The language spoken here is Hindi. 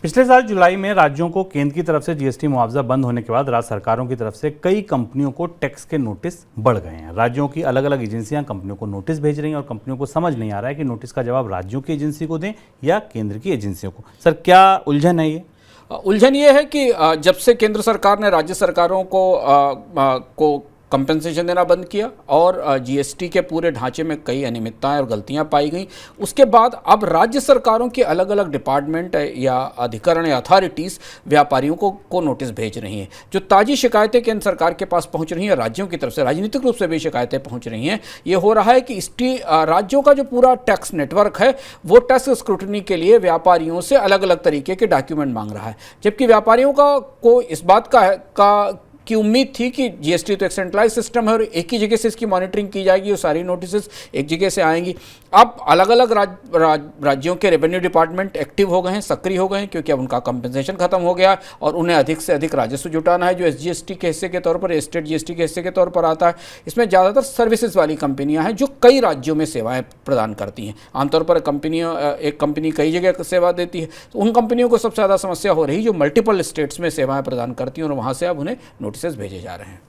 पिछले साल जुलाई में राज्यों को केंद्र की तरफ से जीएसटी मुआवजा बंद होने के बाद राज्य सरकारों की तरफ से कई कंपनियों को टैक्स के नोटिस बढ़ गए हैं। राज्यों की अलग अलग एजेंसियां कंपनियों को नोटिस भेज रही हैं और कंपनियों को समझ नहीं आ रहा है कि नोटिस का जवाब राज्यों की एजेंसी को दें या केंद्र की एजेंसियों को। सर, क्या उलझन है ये? उलझन ये है कि जब से केंद्र सरकार ने राज्य सरकारों को कंपनसेशन देना बंद किया और जीएसटी के पूरे ढांचे में कई अनियमितताएं और गलतियां पाई गई, उसके बाद अब राज्य सरकारों के अलग अलग डिपार्टमेंट या अधिकरण या अथॉरिटीज़ व्यापारियों को नोटिस भेज रही हैं। जो ताज़ी शिकायतें केंद्र सरकार के पास पहुंच रही हैं, राज्यों की तरफ से राजनीतिक रूप से भी शिकायतें पहुंच रही हैं, ये हो रहा है कि राज्यों का जो पूरा टैक्स नेटवर्क है वो टैक्स स्क्रूटनी के लिए व्यापारियों से अलग अलग तरीके के डॉक्यूमेंट मांग रहा है। जबकि व्यापारियों को इस बात की उम्मीद थी कि जीएसटी तो एक सेंट्रलाइज सिस्टम है और एक ही जगह से इसकी मॉनिटरिंग की जाएगी और सारी नोटिस एक जगह से आएंगी। अब अलग अलग राज्यों के रेवेन्यू डिपार्टमेंट एक्टिव हो गए हैं, सक्रिय हो गए हैं, क्योंकि अब उनका कंपनसेशन खत्म हो गया और उन्हें अधिक से अधिक राजस्व जुटाना है, जो एसजीएसटी के हिस्से के तौर पर, स्टेट जीएसटी के हिस्से के तौर पर आता है। इसमें ज़्यादातर सर्विसेज वाली कंपनियां हैं जो कई राज्यों में सेवाएं प्रदान करती हैं। आमतौर पर एक कंपनी कई जगह सेवा देती है, तो उन कंपनियों को सबसे ज़्यादा समस्या हो रही जो मल्टीपल स्टेट्स में सेवाएं प्रदान करती हैं और वहाँ से अब उन्हें नोटिस भेजे जा रहे हैं।